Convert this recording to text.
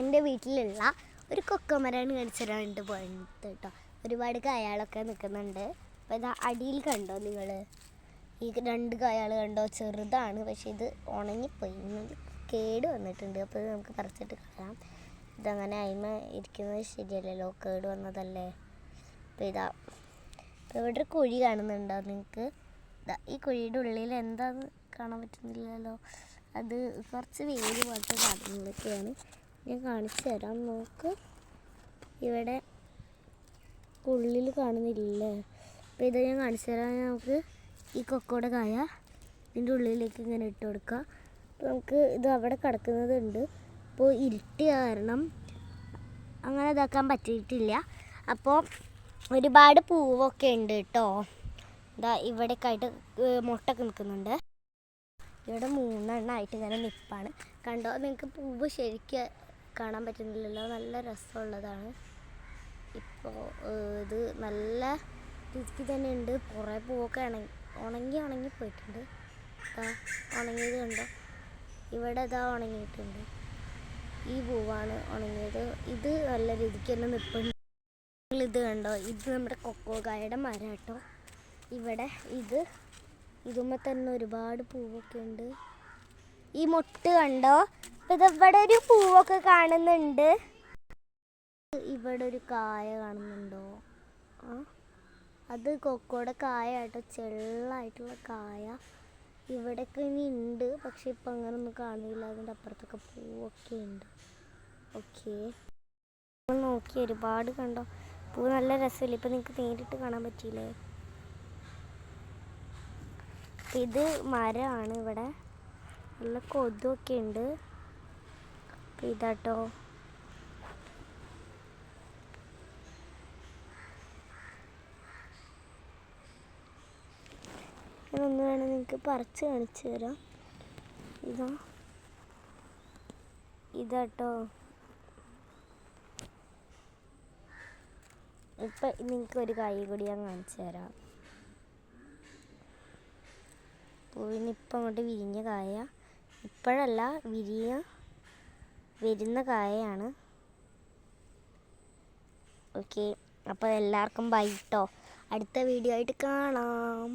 എൻ്റെ വീട്ടിലുള്ള ഒരു കൊക്കമരമാണ് കാണിച്ചിട്ട് പോയത് കേട്ടോ. ഒരുപാട് കായകളൊക്കെ നിൽക്കുന്നുണ്ട്. അപ്പോൾ ഇത് അടിയിൽ കണ്ടോ നിങ്ങൾ? ഈ 2 കായകൾ കണ്ടോ? ചെറുതാണ്, പക്ഷെ ഇത് ഉണങ്ങിപ്പോയി, കേട് വന്നിട്ടുണ്ട്. അപ്പോൾ ഇത് നമുക്ക് പറിച്ചിട്ട് കളയാം. ഇതങ്ങനെ അയിമ ഇരിക്കുന്നത് ശരിയല്ലല്ലോ, കേട് വന്നതല്ലേ. അപ്പോൾ ഇതാ, ഇപ്പോൾ ഇവിടെ ഒരു കുഴി കാണുന്നുണ്ടോ നിങ്ങൾക്ക്? ഈ കുഴിയുടെ ഉള്ളിൽ എന്താണെന്ന് കാണാൻ പറ്റുന്നില്ലല്ലോ. അത് കുറച്ച് വേര് പോലത്തെ സാധനങ്ങളൊക്കെയാണ്. ഞാൻ കാണിച്ചു തരാം. നോക്ക്, ഇവിടെ ഉള്ളിൽ കാണുന്നില്ലേ? അപ്പോൾ ഇത് ഞാൻ കാണിച്ചു തരാം. നമുക്ക് ഈ കൊക്കോയുടെ കായ ഇതിൻ്റെ ഉള്ളിലേക്ക് ഇങ്ങനെ ഇട്ട് കൊടുക്കുക. അപ്പോൾ നമുക്ക് ഇത് അവിടെ കിടക്കുന്നതുണ്ട്. അപ്പോൾ ഇരുട്ടിയ കാരണം അങ്ങനെ ഇതാക്കാൻ പറ്റിയിട്ടില്ല. അപ്പോൾ ഒരുപാട് പൂവൊക്കെ ഉണ്ട് കേട്ടോ. ഇതാ ഇവിടെയൊക്കെ ആയിട്ട് മുട്ടൊക്കെ നിൽക്കുന്നുണ്ട്. ഇവിടെ 3 എണ്ണമായിട്ട് ഇങ്ങനെ നിൽപ്പാണ്. കണ്ടോ നിങ്ങൾക്ക്? പൂവ് ശരിക്കും കാണാൻ പറ്റുന്നില്ലല്ലോ. നല്ല രസമുള്ളതാണ്. ഇപ്പോൾ ഇത് നല്ല രീതിക്ക് തന്നെ ഉണ്ട്. കുറേ പൂവൊക്കെ ഉണങ്ങി പോയിട്ടുണ്ട്. ഉണങ്ങിയത് കണ്ടോ? ഇവിടെ ഇതാ ഉണങ്ങിയിട്ടുണ്ട്. ഈ പൂവാണ് ഉണങ്ങിയത്. ഇത് നല്ല രീതിക്ക് തന്നെ നിൽപ്പുണ്ട്. ഇത് കണ്ടോ? ഇത് നമ്മുടെ കൊക്കോ കായയുടെ മരം കേട്ടോ. ഇവിടെ ഇതുമ്മേ തന്നെ ഒരുപാട് പൂവൊക്കെ ഉണ്ട്. ഈ മൊട്ട് കണ്ടോ? ഇവിടെ ഒരു പൂവൊക്കെ കാണുന്നുണ്ട്. ഇവിടെ ഒരു കായ കാണുന്നുണ്ടോ? അത് കൊക്കോയുടെ കായ കേട്ടോ, ചെള്ളായിട്ടുള്ള കായ. ഇവിടെയൊക്കെ ഇനി ഉണ്ട്, പക്ഷെ ഇപ്പം അങ്ങനൊന്നും കാണില്ല. അതിൻ്റെ അപ്പുറത്തൊക്കെ പൂവൊക്കെ ഉണ്ട്. ഓക്കെ, നോക്കി ഒരുപാട് കണ്ടോ? പൂ നല്ല രസമില്ല. ഇപ്പം നിങ്ങൾക്ക് നേരിട്ട് കാണാൻ പറ്റിയില്ലേ? ഇത് മരമാണ്. ഇവിടെ നല്ല കൊതുവൊക്കെ ഉണ്ട്. ഇതാട്ടോ, ഇതൊന്ന് വേണം നിങ്ങൾക്ക് പറിച്ച് കാണിച്ചു തരാം. ഇതാട്ടോ. ഇപ്പം നിങ്ങൾക്കൊരു കായ് കൂടി ഞാൻ കാണിച്ചു തരാം. പൂവിനിപ്പം അങ്ങോട്ട് വിരിഞ്ഞ കായ, ഇപ്പോഴല്ല വരുന്ന കായയാണ്. ഓക്കെ, അപ്പോൾ എല്ലാവർക്കും ബൈ ട്ടോ. അടുത്ത വീഡിയോ ആയിട്ട് കാണാം.